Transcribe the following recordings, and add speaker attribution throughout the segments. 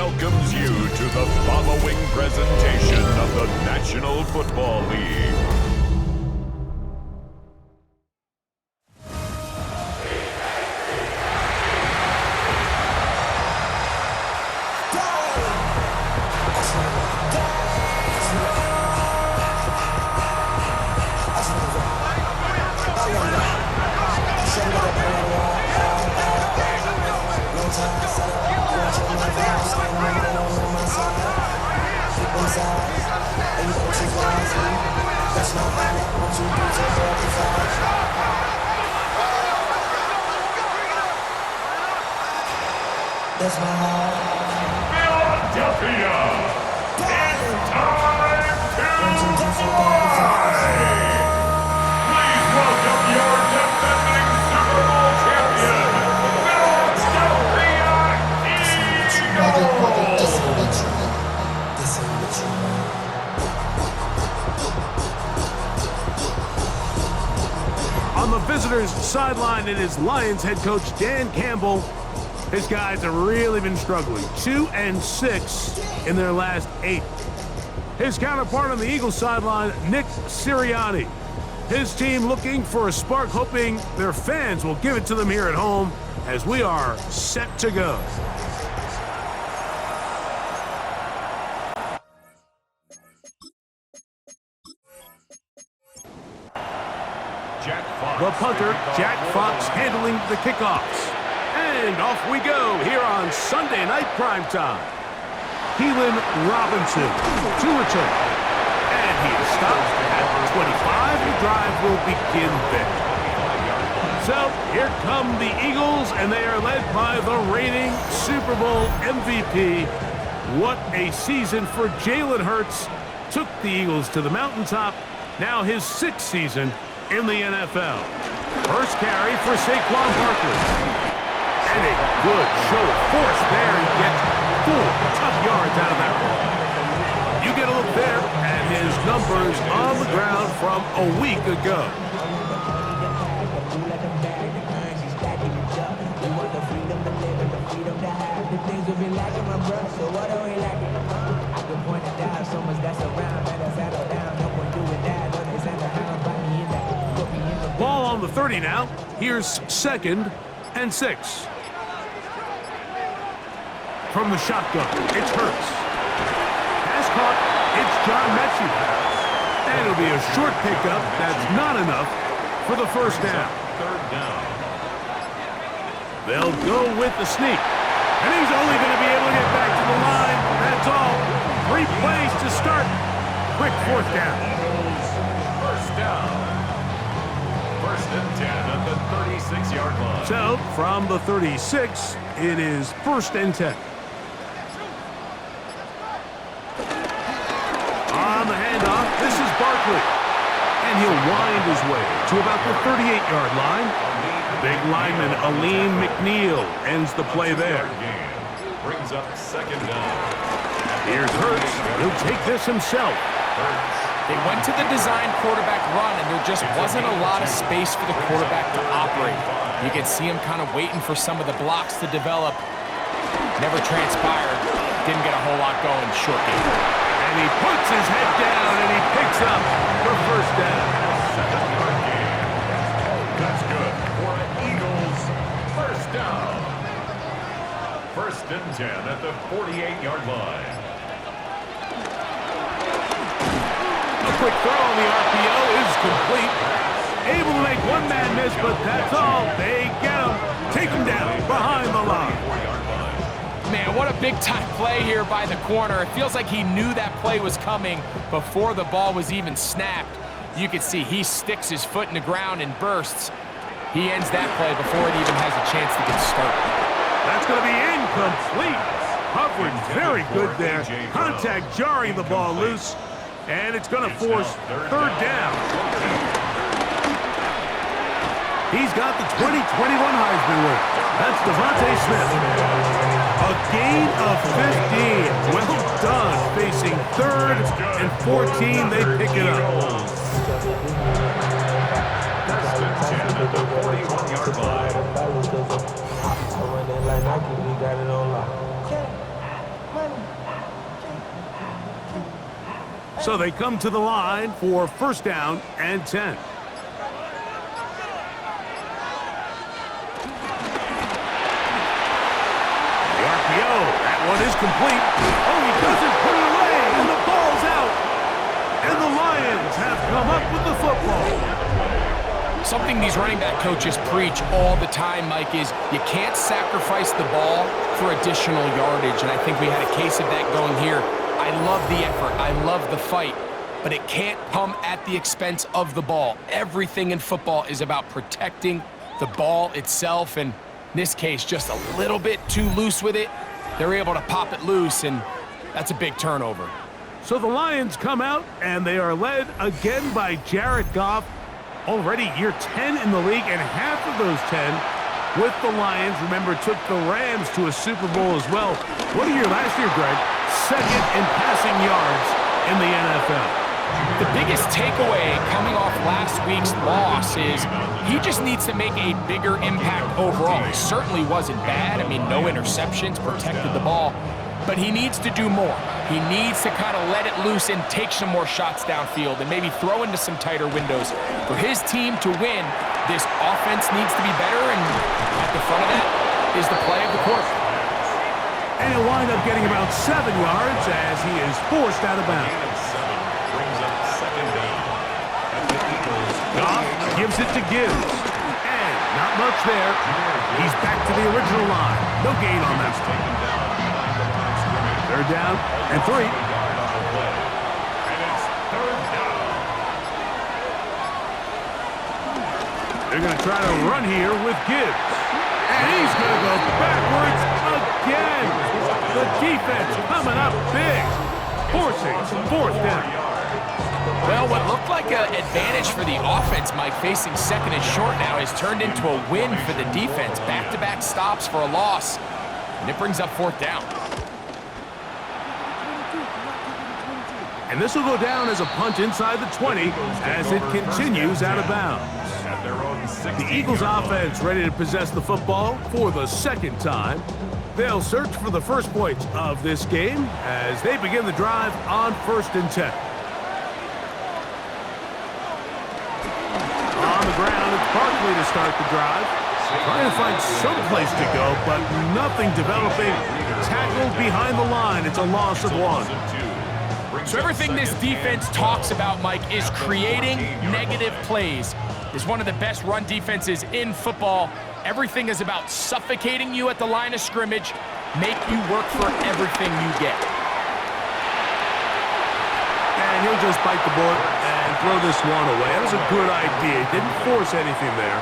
Speaker 1: welcomes you to the following presentation of the National Football League.
Speaker 2: That's my heart.
Speaker 1: Philadelphia, it's time to play! Please welcome your defending Super Bowl champion, Philadelphia Eagles!
Speaker 3: On the visitors' sideline, it is Lions head coach Dan Campbell. His guys have really been struggling. 2-6 in their last 8. His counterpart on the Eagles sideline, Nick Sirianni. His team looking for a spark, hoping their fans will give it to them here at home as we are set to go. The punter, Jack Fox, handling the kickoffs. And off we go here on Sunday Night Primetime. Keelan Robinson to return. And he is stopped at the 25. The drive will begin there. So here come the Eagles, and they are led by the reigning Super Bowl MVP. What a season for Jalen Hurts. Took the Eagles to the mountaintop. Now his 6th season in the NFL. First carry for Saquon Barkley. And a good show of force there. He gets 4 tough yards out of that ball. You get a look there at his numbers on the ground from a week ago. Ball on the 30 now. Here's 2nd and 6. From the shotgun, it's Hurts. Pass caught, it's John Mechie. And it'll be a short pickup. That's not enough for the first down.
Speaker 1: Third down.
Speaker 3: They'll go with the sneak. And he's only going to be able to get back to the line. That's all. 3 plays to start. Quick 4th down.
Speaker 1: First down. 1st and 10 at the 36-yard line.
Speaker 3: So, from the 36, it is 1st and 10. On the handoff, this is Barkley. And he'll wind his way to about the 38-yard line. The big lineman, Aleem McNeil, ends the play there.
Speaker 1: Brings up 2nd down.
Speaker 3: Here's Hurts. He'll take this himself.
Speaker 4: They went to the design quarterback run, and there just wasn't a lot of space for the quarterback to operate. You can see him kind of waiting for some of the blocks to develop. Never transpired. Didn't get a whole lot going. Short game.
Speaker 3: And he puts his head down, and he picks up the first down.
Speaker 1: 7-yard gain. That's good for an Eagles first down. 1st and 10 at the 48-yard line.
Speaker 3: A quick throw on the RPO is complete. Able to make one man miss, but that's all. They get him. Take him down behind the line.
Speaker 4: Man, what a big-time play here by the corner. It feels like he knew that play was coming before the ball was even snapped. You can see he sticks his foot in the ground and bursts. He ends that play before it even has a chance to get started.
Speaker 3: That's going to be incomplete. Coverage very good there. Contact jarring the ball loose. And it's going to force 3rd down. He's got the 2021 Heisman winner. That's Devontae Smith. A gain of 15. Well done. Facing 3rd and 14, they pick it up.
Speaker 1: 1st and 10 at the 41-yard line.
Speaker 3: So they come to the line for first down and 10. The RPO, that one is complete. Oh, he doesn't put it away, and the ball's out. And the Lions have come up with the football.
Speaker 4: Something these running back coaches preach all the time, Mike, is you can't sacrifice the ball for additional yardage, and I think we had a case of that going here. I love the effort. I love the fight, but it can't come at the expense of the ball. Everything in football is about protecting the ball itself, and in this case, just a little bit too loose with it. They're able to pop it loose, and that's a big turnover.
Speaker 3: So the Lions come out, and they are led again by Jared Goff. Already year 10 in the league, and half of those 10 with the Lions. Remember, took the Rams to a Super Bowl as well. What a year last year, Greg. Second in passing yards in the NFL.
Speaker 4: The biggest takeaway coming off last week's loss is he just needs to make a bigger impact overall. He certainly wasn't bad. I mean, no interceptions, protected the ball. But he needs to do more. He needs to kind of let it loose and take some more shots downfield and maybe throw into some tighter windows. For his team to win, this offense needs to be better, and at the front of that is the play of the quarterback.
Speaker 3: And he'll wind up getting about 7 yards as he is forced out of bounds.
Speaker 1: Brings up second down. At the Eagles.
Speaker 3: Goff gives it to Gibbs. And not much there. He's back to the original line. No gain on that.
Speaker 1: Taken down behind the line of scrimmage.
Speaker 3: Third down and 3.
Speaker 1: And it's third down.
Speaker 3: They're going to try to run here with Gibbs. And he's going to go backwards again. The defense coming up big, forcing fourth down.
Speaker 4: Well, what looked like an advantage for the offense, Mike, facing second and short now, has turned into a win for the defense. Back-to-back stops for a loss, and it brings up fourth down.
Speaker 3: And this will go down as a punt inside the 20 as it continues out of bounds.
Speaker 1: At their own 60.
Speaker 3: The Eagles offense ready to possess the football for the second time. They'll search for the first points of this game as they begin the drive on first and 10. On the ground, it's Barkley to start the drive. Trying to find some place to go, but nothing developing. Tackled behind the line. It's a loss of 1.
Speaker 4: So everything this defense talks about, Mike, is creating negative plays. It's one of the best run defenses in football. Everything is about suffocating you at the line of scrimmage, make you work for everything you get.
Speaker 3: And he'll just bite the bullet and throw this one away. That was a good idea. Didn't force anything there.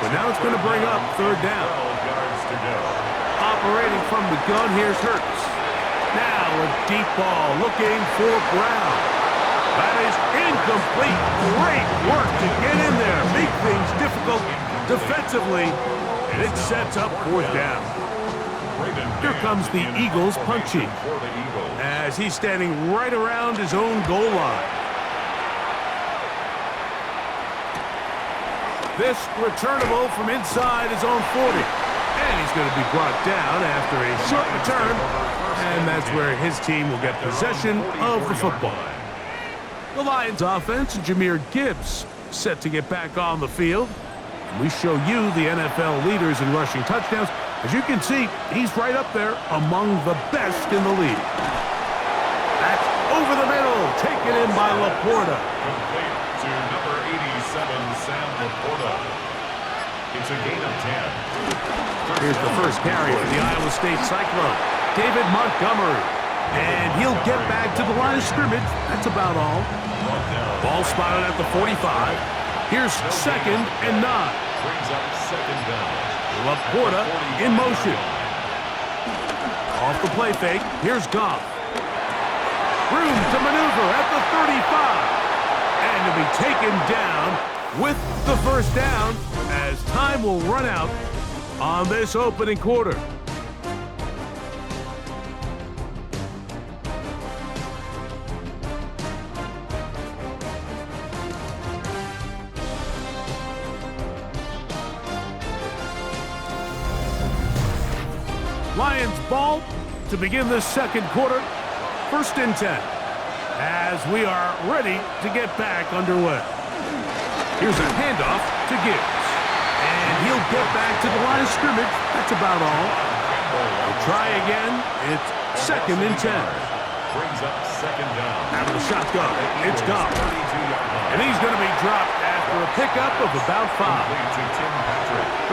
Speaker 3: But now it's going to bring up third down.
Speaker 1: 12 yards to go.
Speaker 3: Operating from the gun, here's Hurts. Now a deep ball looking for Brown. That is incomplete. Great work to get in there. Make things difficult defensively, and it sets up fourth down. Here comes the Eagles punching as he's standing right around his own goal line. This returnable from inside his own 40. And he's going to be brought down after a short return. And that's where his team will get possession of the football. The Lions offense, Jahmyr Gibbs, set to get back on the field. And we show you the NFL leaders in rushing touchdowns. As you can see, he's right up there among the best in the league. That's over the middle, taken in by Laporta.
Speaker 1: Complete to number 87, Sam Laporta. It's a gain of 10.
Speaker 3: Here's the first carry for the Iowa State Cyclone, David Montgomery. And he'll get back to the line of scrimmage. That's about all. Ball spotted at the 45. Here's second and 9.
Speaker 1: Brings up second down.
Speaker 3: Laporta in motion. Off the play fake. Here's Goff. Room to maneuver at the 35. And to be taken down with the first down as time will run out on this opening quarter. Lions ball to begin the second quarter. First and 10. as we are ready to get back underway. Here's a handoff to Gibbs. And he'll get back to the line of scrimmage. That's about all. They'll try again. It's 2nd and 10.
Speaker 1: Brings up 2nd down.
Speaker 3: Out of the shotgun. It's gone. And he's going to be dropped after a pickup of about 5.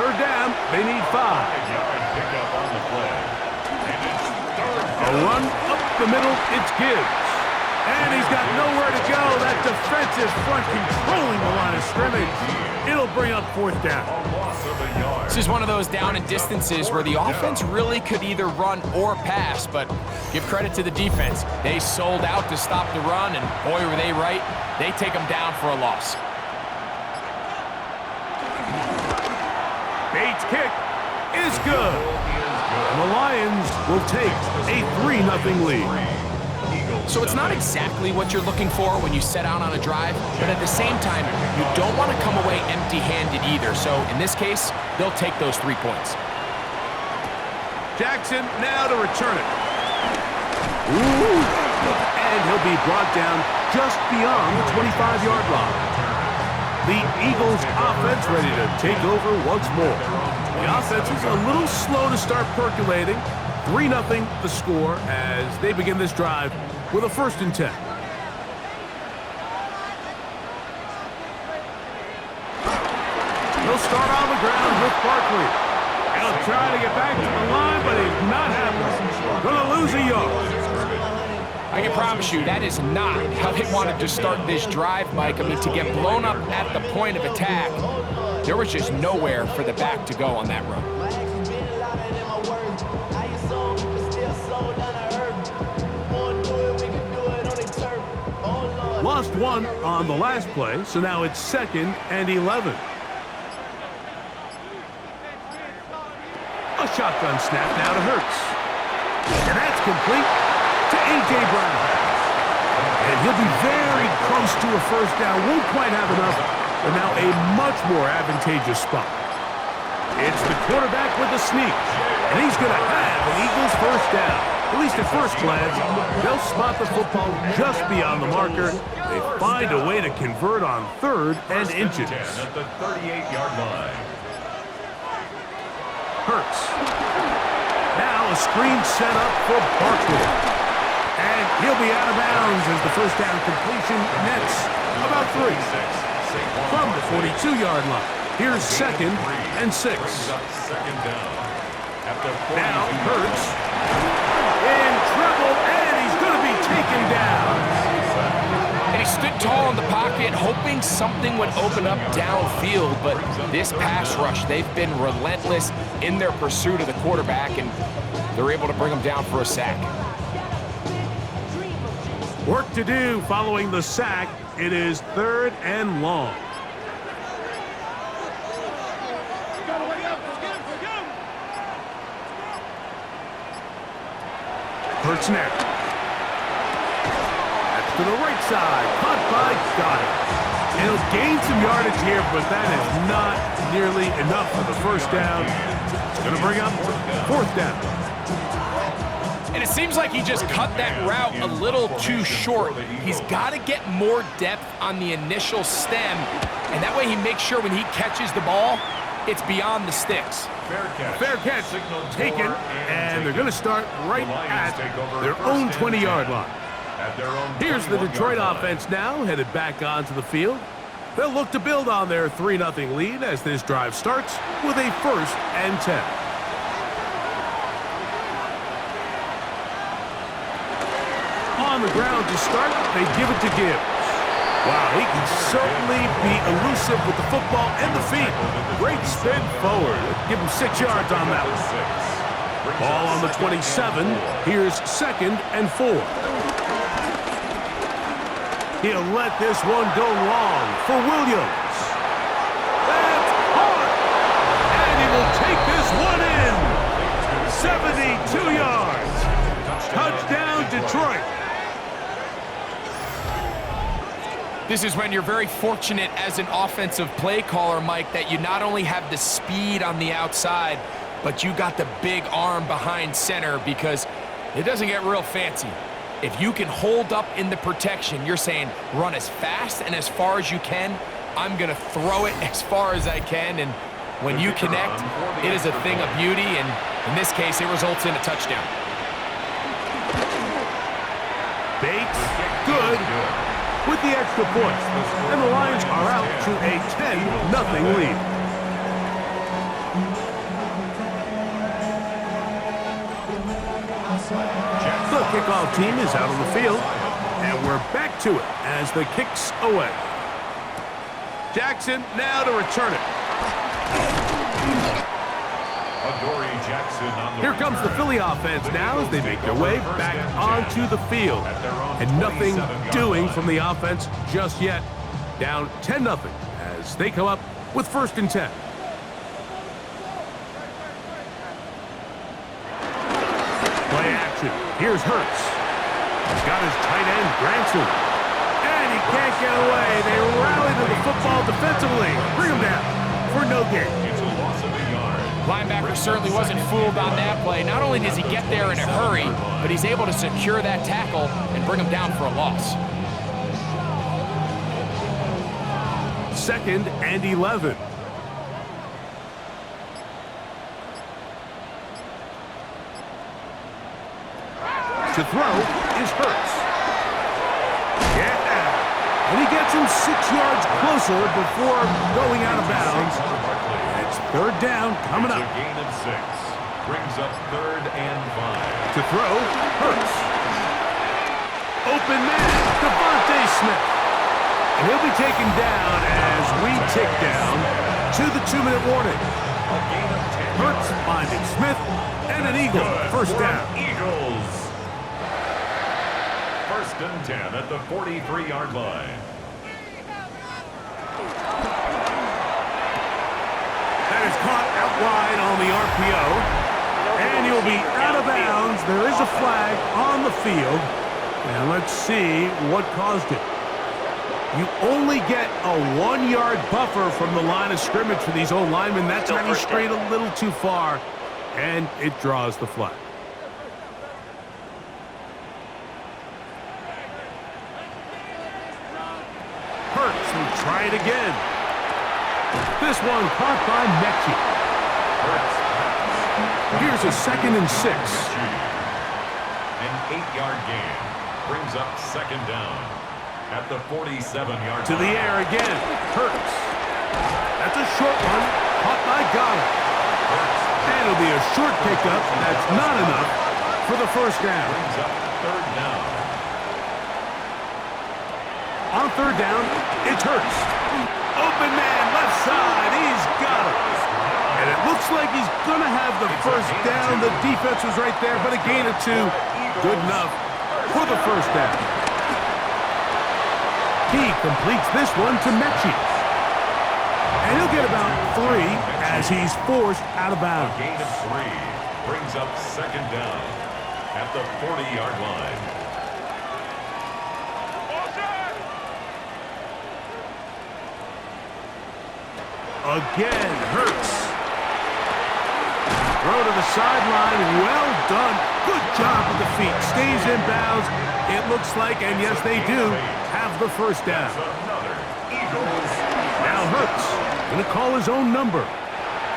Speaker 3: Third down, they need 5.
Speaker 1: 5-yard pickup on the play. And it's 3rd
Speaker 3: A
Speaker 1: down.
Speaker 3: run up the middle, it's Gibbs. And he's got nowhere to go. That defensive front controlling the line of scrimmage. It'll bring up 4th down.
Speaker 1: A loss of a yard.
Speaker 4: This is one of those down and distances where the offense really could either run or pass, but give credit to the defense. They sold out to stop the run, and boy, were they right. They take them down for a loss.
Speaker 3: Bates' kick is good. And the Lions will take a 3-0 lead.
Speaker 4: So it's not exactly what you're looking for when you set out on a drive, but at the same time, you don't want to come away empty-handed either. So in this case, they'll take those 3 points.
Speaker 3: Jackson now to return it. Ooh. And he'll be brought down just beyond the 25-yard line. The Eagles offense ready to take over once more. The offense is a little slow to start percolating. 3-0 the score as they begin this drive with a 1st and 10. He'll start on the ground with Barkley. He'll try to get back to the line, but he's not happening. Gonna lose a yard.
Speaker 4: I can promise you that is not how they wanted to start this drive, Mike. I mean, to get blown up at the point of attack, there was just nowhere for the back to go on that run.
Speaker 3: Lost 1 on the last play, so now it's 2nd and 11. A shotgun snap now to Hurts. And that's complete to A.J. Brown. And he'll be very close to a 1st down. Won't quite have enough, but now a much more advantageous spot. It's the quarterback with the sneak. And he's going to have an Eagles 1st down. At least at first glance, they'll spot the football just beyond the marker. They find a way to convert on 3rd and inches.
Speaker 1: 10 at the 38-yard line.
Speaker 3: Hurts. Now a screen set up for Barkley. And he'll be out of bounds as the 1st down completion nets about 3. From the 42-yard line. Here's 2nd and 6.
Speaker 1: 2nd down.
Speaker 3: Now Hurts in trouble, and he's going to be taken down.
Speaker 4: And he stood tall in the pocket, hoping something would open up downfield, but this pass rush, they've been relentless in their pursuit of the quarterback, and they're able to bring him down for a sack.
Speaker 3: Work to do following the sack. It is 3rd and long. Hurts now. That's to the right side. Caught by Goddard. He'll gain some yardage here, but that is not nearly enough for the 1st down. It's going to bring up 4th down.
Speaker 4: And it seems like he just cut that route a little too short. He's got to get more depth on the initial stem, and that way he makes sure when he catches the ball, it's beyond the sticks.
Speaker 3: Fair catch taken, and they're going to start right at their own 20-yard line. Here's the Detroit offense now, headed back onto the field. They'll look to build on their 3-0 lead as this drive starts with a 1st and 10. On the ground to start, they give it to Gibbs. Wow, he can certainly be elusive with the football and the feet. Great spin forward. Give him 6 yards on that one. Ball on the 27. Here's 2nd and 4. He'll let this one go long for Williams. That's caught. And he will take this one in. 72 yards. Touchdown, Detroit.
Speaker 4: This is when you're very fortunate as an offensive play caller, Mike, that you not only have the speed on the outside, but you got the big arm behind center, because it doesn't get real fancy. If you can hold up in the protection, you're saying run as fast and as far as you can. I'm going to throw it as far as I can, and when you connect, it is a thing of beauty, and in this case, it results in a touchdown.
Speaker 3: Bates, good, with the extra point, and the Lions are out to a 10-0 lead. The kickoff team is out on the field, and we're back to it as the kick's away. Jackson now to return it. Here comes the Philly offense now as they make their way back onto the field. And nothing doing from the offense just yet. Down 10-0 as they come up with 1st and 10. Play action. Here's Hurts. He's got his tight end, Granson. And he can't get away. They rally to the football defensively. Bring him down for no gain.
Speaker 1: It's a loss of a yard.
Speaker 4: Linebacker certainly wasn't fooled on that play. Not only does he get there in a hurry, but he's able to secure that tackle and bring him down for a loss.
Speaker 3: 2nd and 11. To throw is Hurts. Yeah. And he gets him 6 yards closer before going out of bounds. It's 3rd down coming up.
Speaker 1: It's a gain of 6. Brings up 3rd and 5.
Speaker 3: To throw, Hurts. Open man, Devontae Smith. And he'll be taken down as we tick down to the 2-minute warning.
Speaker 1: A gain of 10
Speaker 3: Hurts
Speaker 1: yards.
Speaker 3: finding Smith and an Eagle.
Speaker 1: Good
Speaker 3: 1st
Speaker 1: for
Speaker 3: down.
Speaker 1: Eagles. 1st and 10 at the 43-yard line.
Speaker 3: That is caught out wide on the RPO. And he'll be out of bounds. There is a flag on the field. And let's see what caused it. You only get a 1-yard buffer from the line of scrimmage for these old linemen. That time he strayed a little too far, and it draws the flag. Hurts will try it again. This one caught by Mechie. Here's a 2nd and 6.
Speaker 1: An 8-yard gain brings up 2nd down at the 47-yard
Speaker 3: To the air again. Hurts. That's a short one. Caught by Goddard. And it'll be a short pickup. That's not enough for the 1st down.
Speaker 1: Brings up 3rd down.
Speaker 3: On 3rd down, it's Hurts. Open man, left side. He's got it. And it looks like he's going to have the 1st down. The defense was right there, but a gain of 2. Good enough for the 1st down. He completes this one to Mechie. And he'll get about 3 as he's forced out of
Speaker 1: A
Speaker 3: bounds.
Speaker 1: gain of 3 brings up 2nd down at the 40-yard line.
Speaker 3: Again, Hurts. Throw to the sideline. Well done. Good job with the feet. Stays in bounds. It looks like, and yes, they do, have the 1st down.
Speaker 1: Another Eagles.
Speaker 3: Now Hurts going to call his own number.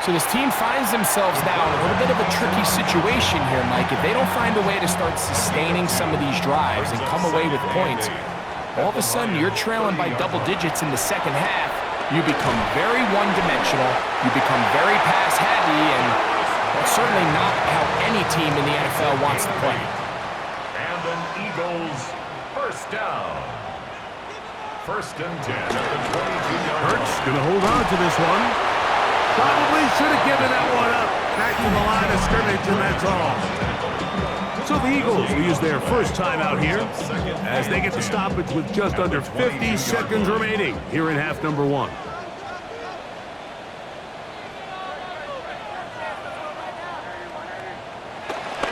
Speaker 4: So this team finds themselves now in a little bit of a tricky situation here, Mike. If they don't find a way to start sustaining some of these drives and come away with points, all of a sudden you're trailing by double digits in the 2nd half. You become very one-dimensional. You become very pass-heavy, and that's certainly not how any team in the NFL wants to play.
Speaker 1: And an Eagles 1st down. 1st and 10 at the 22-yard line.
Speaker 3: Hurts going to hold on to this one. Probably should have given that one up. Back to the line of scrimmage, and that's all. So the Eagles will use their 1st time out here as they get the stoppage with just under 50 seconds remaining here in half number 1.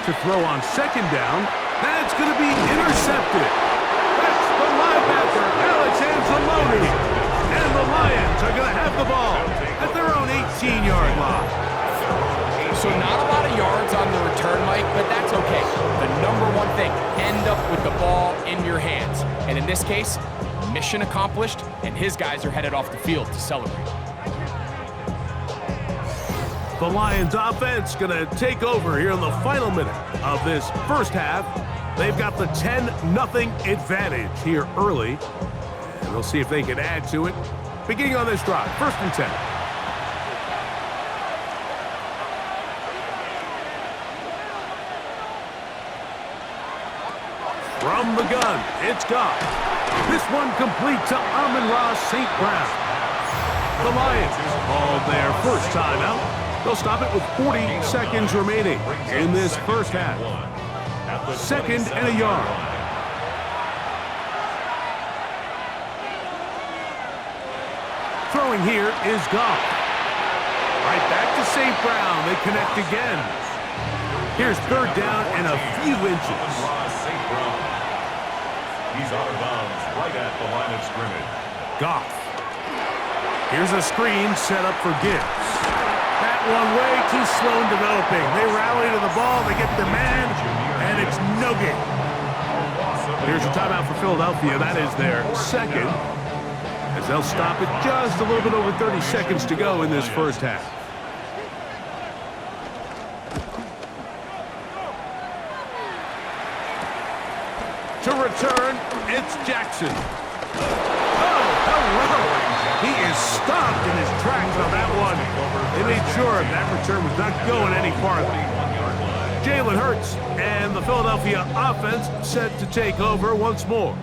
Speaker 3: To throw on 2nd down, that's going to be intercepted. That's the linebacker, Alex Anzalone. And the Lions are going to have the ball at their own 18-yard line.
Speaker 4: So not a lot of yards on the return, Mike, but that's okay. The number one thing, end up with the ball in your hands. And in this case, mission accomplished, and his guys are headed off the field to celebrate.
Speaker 3: The Lions offense gonna take over here in the final minute of this first half. They've got the 10-0 advantage here early. And we'll see if they can add to it. Beginning on this drive, 1st and 10. From the gun, it's Goff. This one complete to Amon-Ra St. Brown. The Lions called their first timeout. They'll stop it with 40 seconds remaining in this first half. 2nd and a yard. Throwing here is Goff. Right back to St. Brown. They connect again. Here's 3rd down and a few inches.
Speaker 1: He's out of bounds right at the line of scrimmage.
Speaker 3: Goff. Here's a screen set up for Gibbs. That one way too slow in developing. They rally to the ball, they get the man, and it's no gain. Here's a timeout for Philadelphia. That is their 2nd, as they'll stop it just a little bit over 30 seconds to go in this first half. To return, it's Jackson. Oh, hello! He is stopped in his tracks on that one. They made sure that return was not going any farther. Jalen Hurts and the Philadelphia offense set to take over once more.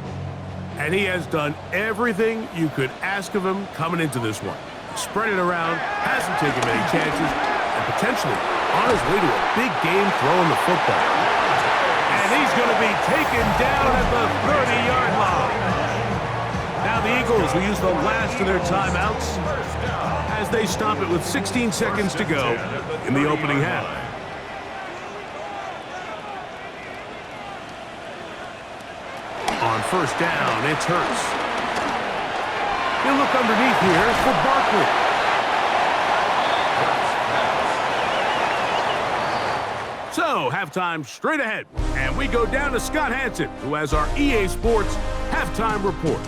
Speaker 3: And he has done everything you could ask of him coming into this one. Spread it around, hasn't taken many chances, and potentially on his way to a big game throwing the football. And he's going to be taken down at the 30-yard line. Now the Eagles will use the last of their timeouts as they stop it with 16 seconds to go in the opening half. On 1st down, it's Hurts. He'll look underneath here for Barkley. So, halftime straight ahead, and we go down to Scott Hansen, who has our EA Sports halftime report.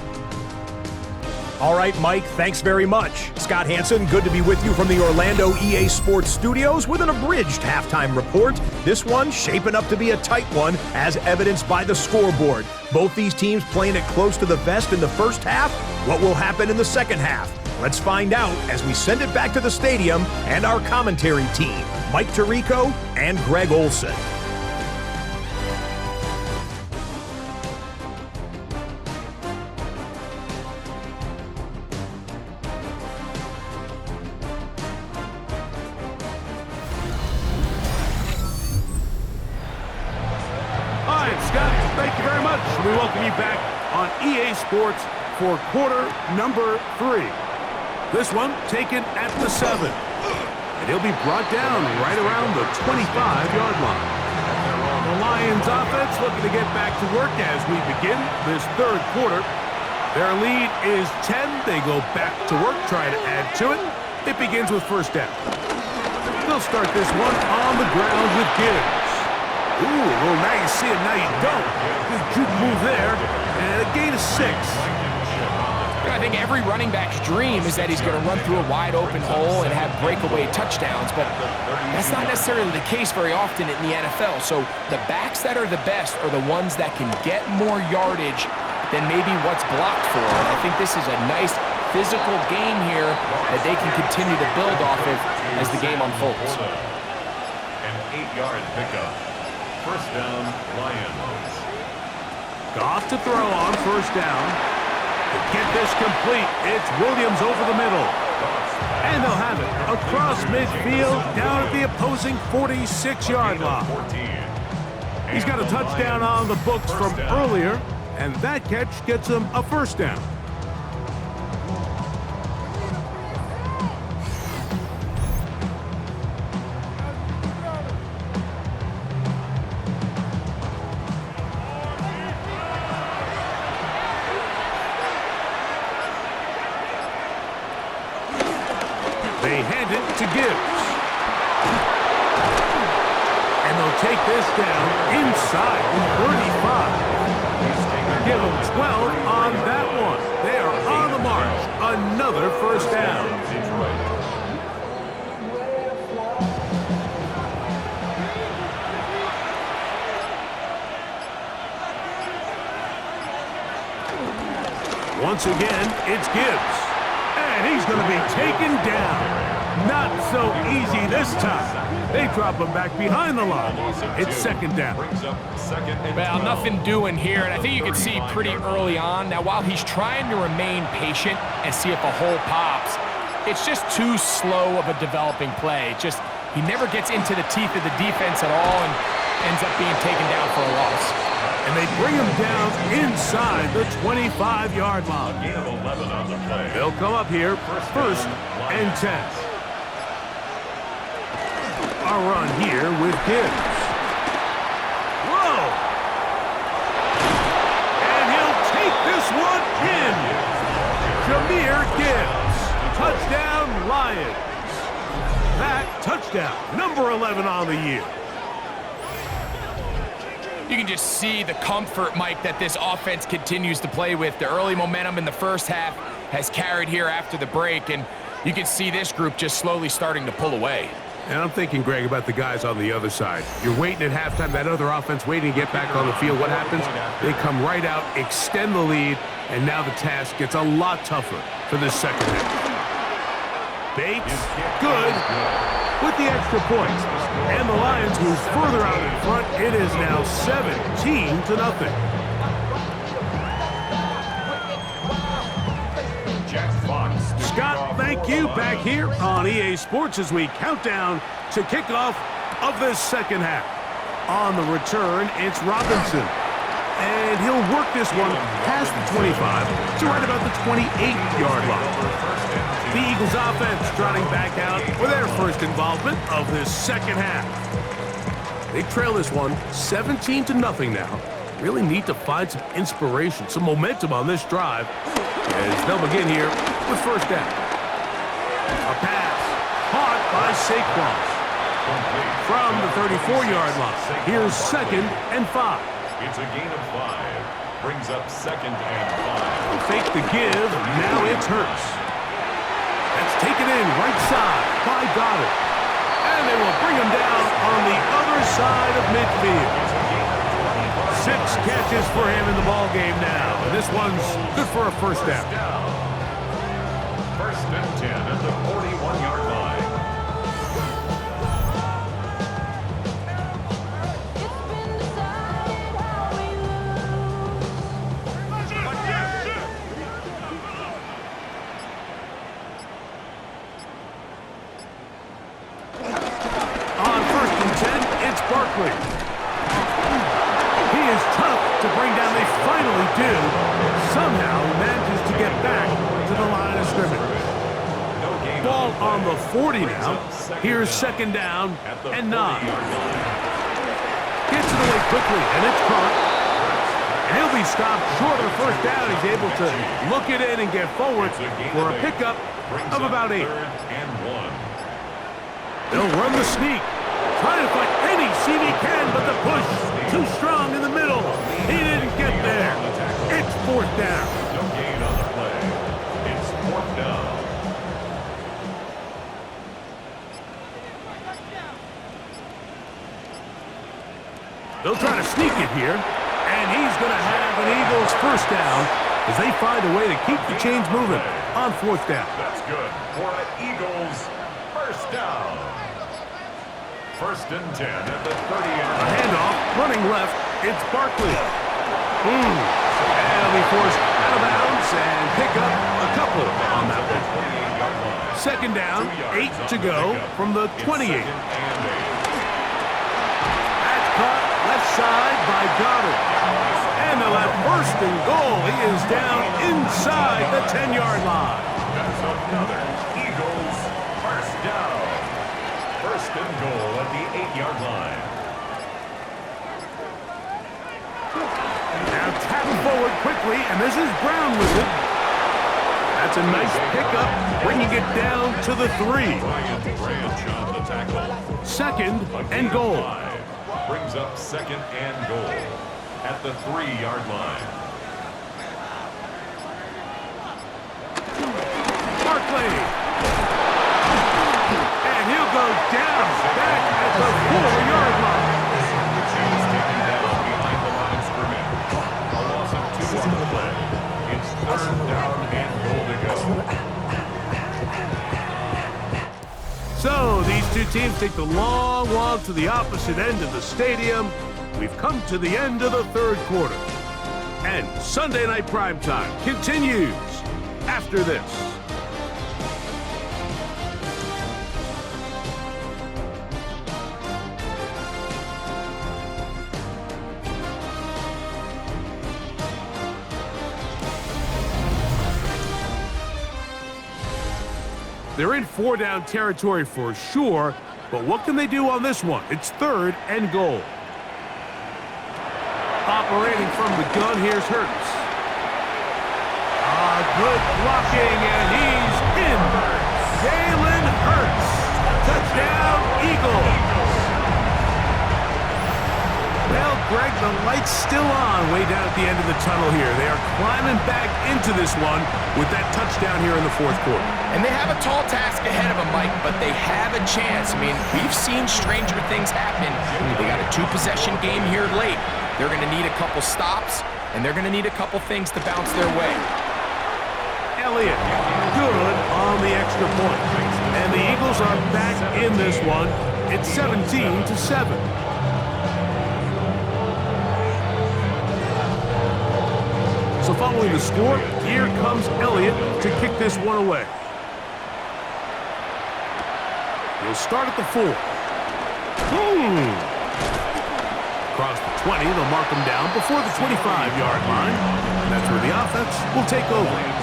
Speaker 2: All right, Mike, thanks very much. Scott Hansen, good to be with you from the Orlando EA Sports Studios with an abridged halftime report. This one shaping up to be a tight one, as evidenced by the scoreboard. Both these teams playing it close to the vest in the first half. What will happen in the second half? Let's find out as we send it back to the stadium and our commentary team, Mike Tirico and Greg Olson.
Speaker 3: We welcome you back on EA Sports for quarter number 3. This one taken at the 7. And he'll be brought down right around the 25-yard line. The Lions offense looking to get back to work as we begin this 3rd quarter. Their lead is 10. They go back to work, try to add to it. It begins with 1st down. They'll start this one on the ground with Gibbs. Ooh, well, now you see it, now you don't. Good juke move there, and a gain of 6.
Speaker 4: I think every running back's dream is that he's going to run through a wide open hole and have breakaway touchdowns, but that's not necessarily the case very often in the NFL. So the backs that are the best are the ones that can get more yardage than maybe what's blocked for. And I think this is a nice physical game here that they can continue to build off of as the game unfolds.
Speaker 1: An 8-yard pickup. 1st down, Lions.
Speaker 3: Goff to throw on 1st down. To get this complete, it's Williams over the middle. And they'll have it across midfield down at the opposing 46-yard line. He's got a touchdown on the books from earlier, and that catch gets him a 1st down. They hand it to Gibbs. And they'll take this down inside the 35. 12 on that one. They are on the march. Another first down.
Speaker 1: Detroit.
Speaker 3: Once again, it's Gibbs. And he's going to be taken down. Not so easy this time. They drop him back behind the line. It's second down.
Speaker 4: Well, nothing doing here, and I think you can see pretty early on. Now, while he's trying to remain patient and see if a hole pops, it's just too slow of a developing play. He never gets into the teeth of the defense at all and ends up being taken down for a loss.
Speaker 3: And they bring him down inside the 25-yard line.
Speaker 1: Gain of 11 on the play.
Speaker 3: They'll come up here first and 10. A run here with Gibbs. Whoa! And he'll take this one in. Jahmyr Gibbs. Touchdown, Lions. That touchdown, number 11 on the year.
Speaker 4: You can just see the comfort, Mike, that this offense continues to play with. The early momentum in the first half has carried here after the break, and you can see this group just slowly starting to pull away.
Speaker 3: And I'm thinking, Greg, about the guys on the other side. You're waiting at halftime, that other offense waiting to get back on the field. What happens? They come right out, extend the lead, and now the task gets a lot tougher for this second half. Bates, good, with the extra point. And the Lions move further out in front. It is now 17-0. Scott, thank you. Back here on EA Sports as we count down to kickoff of this second half. On the return, it's Robinson. And he'll work this one past the 25 to right about the 28-yard line. The Eagles offense trotting back out for their first involvement of this second half. They trail this one 17-0 now. Really need to find some inspiration, some momentum on this drive as they'll begin here with first down. A pass caught by Saquon from the 34-yard line. Here's 2nd and 5.
Speaker 1: It's a gain of 5. Brings up 2nd and 5.
Speaker 3: Fake the give. Now it's Hurts. That's taken in right side by Goddard. And they will bring him down on the other side of midfield. 6 catches for him in the ball game now. And this one's good for a first down.
Speaker 1: First and 10 at the 41-yard line.
Speaker 3: On first and 10, it's Barkley. He is tough to bring down. They finally do. Somehow manages to get back to the line of scrimmage. Ball on the 40 now. Here's 2nd down and 9. Gets it away quickly, and it's caught. And he'll be stopped short of the first down. He's able to look it in and get forward for a pickup of about 8. They'll run the sneak. Trying to find any seam he can, but the push too strong in the middle. He didn't get there. It's 4th down.
Speaker 1: No gain on the play. It's 4th down.
Speaker 3: They'll try to sneak it here, and he's going to have an Eagles first down as they find a way to keep the chains moving on 4th down.
Speaker 1: That's good for an Eagles first down. First and 10 at the 30-yard
Speaker 3: A
Speaker 1: line.
Speaker 3: handoff, running left, it's Barkley. And he'll be forced out of bounds and pick up a couple on that one.
Speaker 1: 28-yard line.
Speaker 3: 2nd down, 8 to go from the 28. That's caught left side by Goddard. And they'll have 1st and goal. He is down inside the 10-yard line.
Speaker 1: That's another Eagles first down. First and goal at the 8-yard line.
Speaker 3: Now tapping forward quickly, and this is Brown with it. That's a nice pickup, bringing it down to the 3.
Speaker 1: Ryan Branch on the tackle.
Speaker 3: 2nd and goal.
Speaker 1: 5 brings up 2nd and goal at the 3-yard line.
Speaker 3: quickly. And he'll go down back at the 4-yard line.
Speaker 1: He's taken down behind the line of scrimmage. A loss of 2 on the play. It's 3rd down and goal to go.
Speaker 3: So these two teams take the long walk to the opposite end of the stadium. We've come to the end of the 3rd quarter. And Sunday Night Primetime continues after this. They're in 4-down territory for sure, but what can they do on this one? It's 3rd and goal. Operating from the gun, here's Hurts. Good blocking, and he's in. Jalen Hurts. Touchdown, Eagles. Well, Greg, the light's still on way down at the end of the tunnel here. They are climbing back into this one with that touchdown here in the 4th quarter.
Speaker 4: And they have a tall task ahead of them, Mike, but they have a chance. I mean, we've seen stranger things happen. They got a 2-possession game here late. They're going to need a couple stops, and they're going to need a couple things to bounce their way.
Speaker 3: Elliott, good on the extra point. And the Eagles are back in this one. It's 17-7. So following the score, here comes Elliott to kick this one away. He'll start at the 4. Across the 20, they'll mark him down before the 25-yard line. That's where the offense will take over.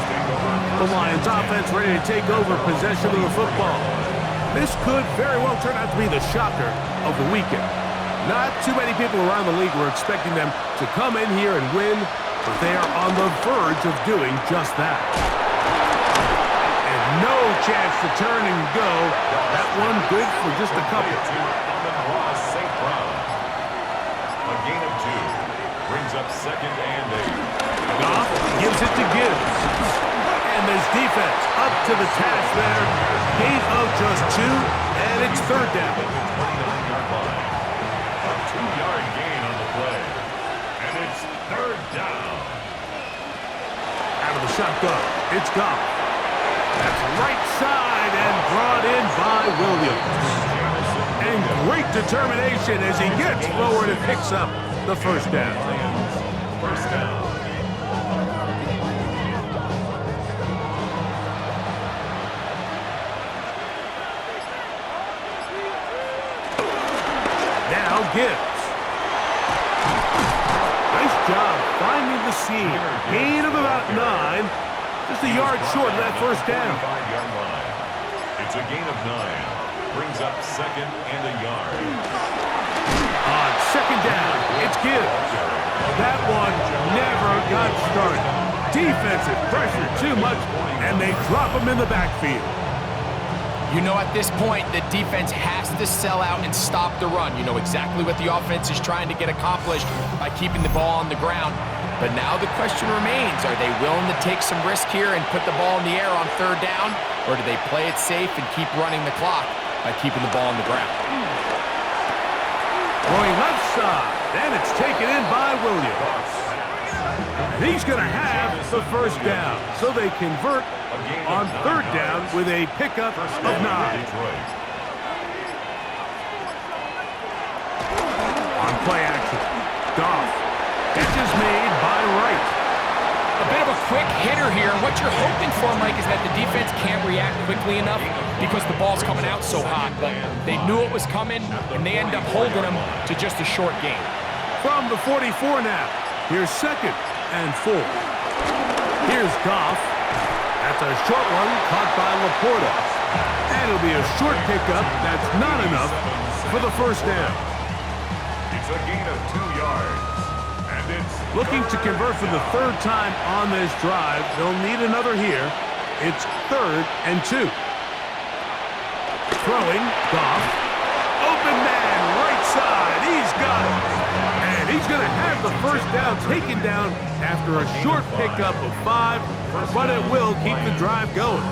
Speaker 3: The Lions offense ready to take over possession of the football. This could very well turn out to be the shocker of the weekend. Not too many people around the league were expecting them to come in here and win, but they are on the verge of doing just that. And no chance to turn and go. That one good for just a couple.
Speaker 1: A gain of 2 brings up 2nd and 8.
Speaker 3: Goff gives it to Gibbs. And there's defense up to the task there. Gain of just 2, and it's 3rd down.
Speaker 1: 29-yard line. A 2-yard gain on the play. And it's 3rd down.
Speaker 3: Out of the shotgun, it's Goff. That's right side and brought in by Williams. And great determination as he gets forward and picks up the 1st down.
Speaker 1: Lions, 1st down.
Speaker 3: Now Gibbs. Nice job finding the seam. Gain of about 9. Just a yard short of that 1st down.
Speaker 1: 5-yard line. It's a gain of 9. Brings up 2nd and a yard.
Speaker 3: On 2nd down, it's Gibbs. That one never got started. Defensive pressure too much, and they drop him in the backfield.
Speaker 4: You know, at this point, the defense has to sell out and stop the run. You know exactly what the offense is trying to get accomplished by keeping the ball on the ground. But now the question remains, are they willing to take some risk here and put the ball in the air on 3rd down? Or do they play it safe and keep running the clock by keeping the ball on the ground?
Speaker 3: Going left side, and it's taken in by Williams. And he's going to have the 1st down. So they convert on 3rd down with a pickup of 9. On play action, Goff. Catch is made by Wright.
Speaker 4: A bit of a quick hitter here. What you're hoping for, Mike, is that the defense can't react quickly enough because the ball's coming out so hot. But they knew it was coming, and they end up holding them to just a short gain.
Speaker 3: From the 44 now, here's 2nd and 4. Here's Goff. That's a short one caught by Laporta. And it'll be a short pickup. That's not enough for the 1st down.
Speaker 1: It's a gain of 2 yards.
Speaker 3: Looking to convert for the 3rd time on this drive. They'll need another here. It's 3rd and 2. Throwing, Goff. Open man, right side. He's got it. And he's going to have the 1st down taken down after a short pickup of 5, but it will keep the drive going.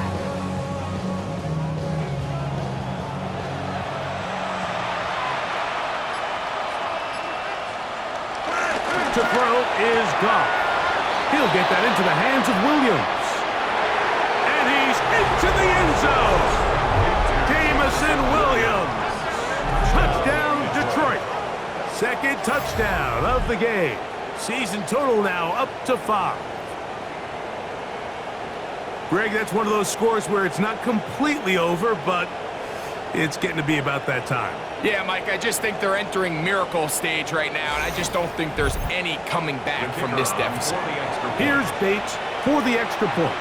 Speaker 3: is Goff. He'll get that into the hands of Williams. And he's into the end zone. Jamison Williams. Touchdown, Detroit. Second touchdown of the game. Season total now up to 5. Greg, that's one of those scores where it's not completely over, but it's getting to be about that time.
Speaker 4: Yeah, Mike, I just think they're entering miracle stage right now, and I just don't think there's any coming back from this deficit.
Speaker 3: Here's Bates for the extra point.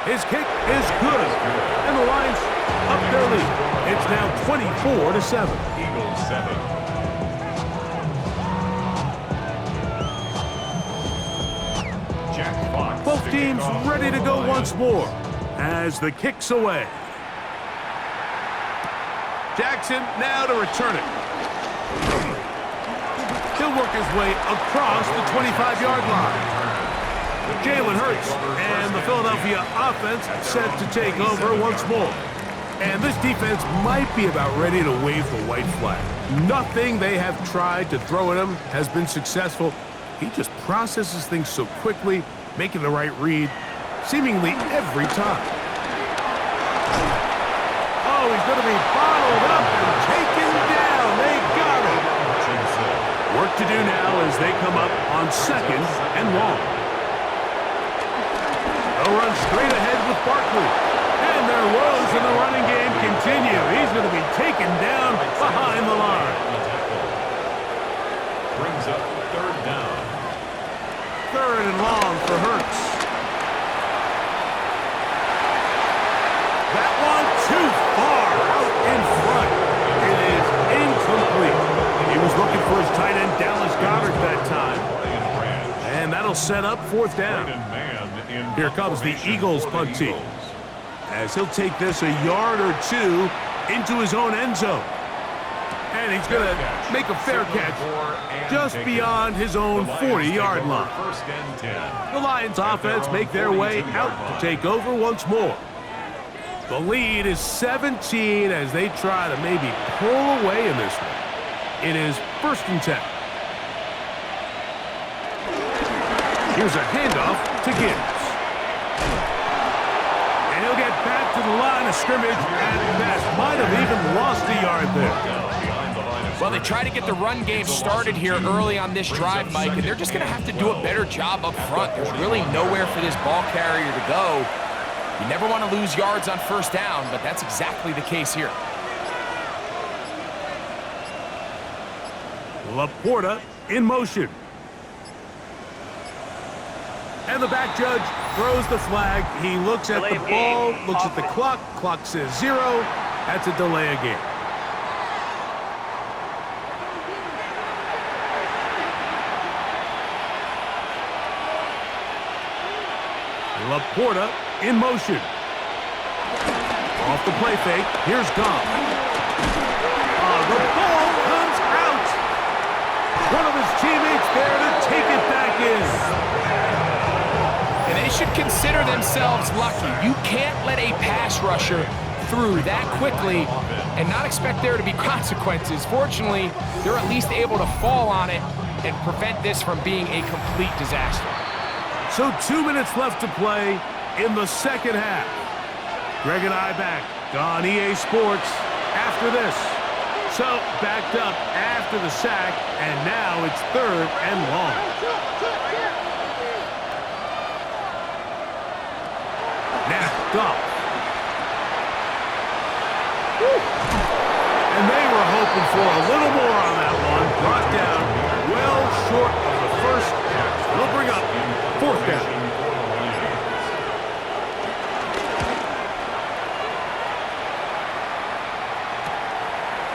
Speaker 3: His kick is good, and the Lions up their lead. It's now 24-7.
Speaker 1: Eagles 7.
Speaker 3: Both teams ready to go once more as the kick's away. Jackson now to return it. He'll work his way across the 25-yard line. Jalen Hurts and the Philadelphia offense set to take over once more. And this defense might be about ready to wave the white flag. Nothing they have tried to throw at him has been successful. He just processes things so quickly, making the right read seemingly every time. Oh, he's going to be bottled up and taken down. They got him. Work to do now as they come up on 2nd and long. They'll run straight ahead with Barkley. And their woes in the running game continue. He's going to be taken down behind the line.
Speaker 1: Brings up 3rd down.
Speaker 3: 3rd and long for Hurts. That one too far out in front. It is incomplete. He was looking for his tight end, Dallas Goedert, that time. And that'll set up 4th down. Here comes the Eagles punt team, as he'll take this a yard or two into his own end zone. And he's going to make a fair catch just beyond his own 40-yard line. The Lions offense make their way out to take over once more. The lead is 17 as they try to maybe pull away in this one. It is 1st and 10. Here's a handoff to Gibbs. And he'll get back to the line of scrimmage and best might have even lost a yard there.
Speaker 4: Well, they try to get the run game started here early on this drive, Mike, and they're just going to have to do a better job up front. There's really nowhere for this ball carrier to go. You never want to lose yards on 1st down, but that's exactly the case here.
Speaker 3: Laporta in motion. And the back judge throws the flag. He looks at the ball, looks at the clock. Clock says 0. That's a delay of game. Laporta in motion. Off the play fake. Here's Goff. The ball comes out. One of his teammates there to take it back in.
Speaker 4: And they should consider themselves lucky. You can't let a pass rusher through that quickly and not expect there to be consequences. Fortunately, they're at least able to fall on it and prevent this from being a complete disaster.
Speaker 3: So 2 minutes left to play in the 2nd half. Greg and I back on EA Sports after this. So backed up after the sack, and now it's 3rd and long. Now, Goff. And they were hoping for a little more on that one. Brought down well short of the 1st. We'll bring up 4th down.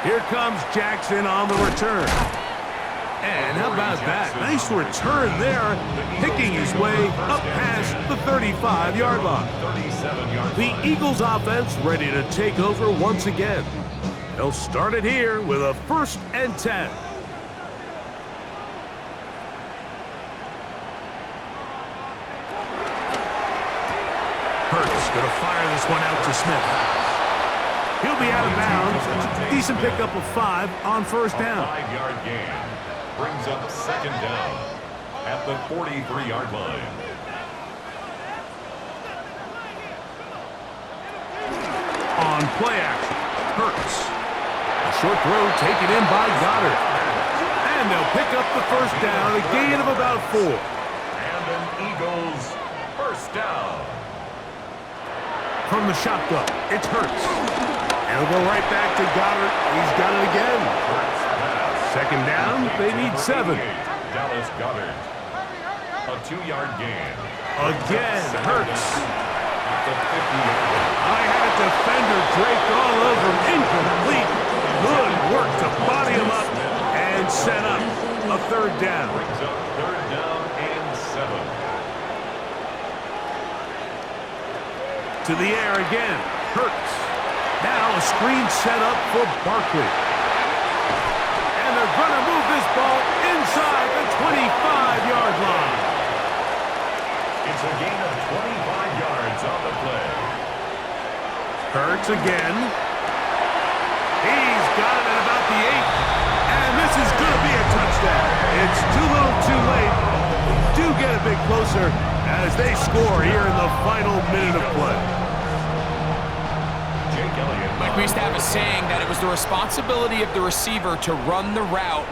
Speaker 3: Here comes Jackson on the return. And how about that? Nice return there, picking his way up past the 35-yard line. The Eagles offense ready to take over once again. They'll start it here with a 1st and 10. Hurts going to fire this one out to Smith. He'll be out of bounds. Decent pickup of 5 on first
Speaker 1: A
Speaker 3: down.
Speaker 1: 5-yard gain brings up second down at the 43-yard line.
Speaker 3: On play action, Hurts. A short throw taken in by Goddard. And they'll pick up the first down, a gain of about 4.
Speaker 1: And an Eagles first down.
Speaker 3: From the shotgun, it's Hurts. And he'll go right back to Goddard. He's got it again.
Speaker 1: Hurts pass.
Speaker 3: Second down, they need 7.
Speaker 1: Dallas Goddard. A 2-yard gain.
Speaker 3: Again, Hurts.
Speaker 1: At the 50-yard line.
Speaker 3: I had a defender draped all over him. Incomplete. Good work to body him up and set up a third down.
Speaker 1: Brings up third down and 7.
Speaker 3: To the air again. Hurts. Now a screen set up for Barkley. And they're going to move this ball inside the 25-yard line.
Speaker 1: It's a gain of 25 yards on the play.
Speaker 3: Hurts again. He's got it at about the 8. And this is going to be a touchdown. It's too little too late. Do get a bit closer as they score here in the final minute of play.
Speaker 1: Jake Elliott.
Speaker 4: Like we used to have a saying that it was the responsibility of the receiver to run the route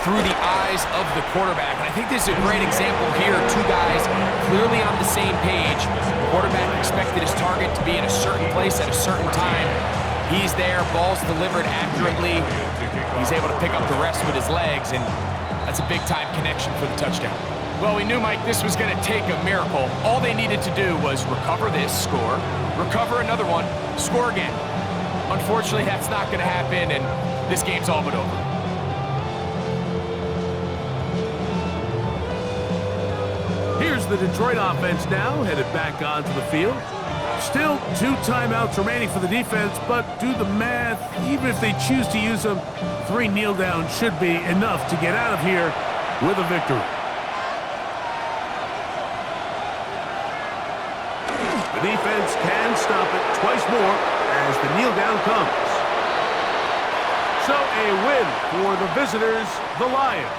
Speaker 4: through the eyes of the quarterback. And I think this is a great example here. 2 guys clearly on the same page. The quarterback expected his target to be in a certain place at a certain time. He's there, ball's delivered accurately. He's able to pick up the rest with his legs, and that's a big-time connection for the touchdown. Well, we knew, Mike, this was going to take a miracle. All they needed to do was recover this, score, recover another one, score again. Unfortunately, that's not going to happen, and this game's all but over.
Speaker 3: Here's the Detroit offense now, headed back onto the field. Still 2 timeouts remaining for the defense, but do the math. Even if they choose to use them, 3 kneel downs should be enough to get out of here with a victory. The defense can stop it twice more as the kneel down comes. So a win for the visitors, the Lions.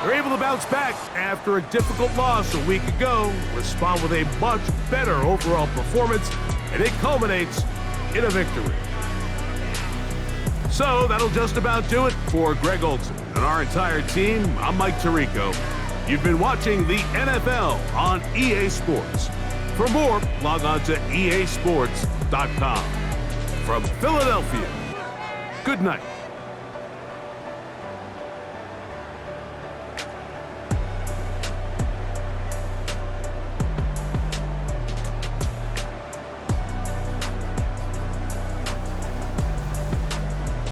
Speaker 3: They're able to bounce back after a difficult loss a week ago, respond with a much better overall performance, and it culminates in a victory. So that'll just about do it for Greg Olson and our entire team. I'm Mike Tirico. You've been watching the NFL on EA Sports. For more, log on to easports.com. From Philadelphia, good night.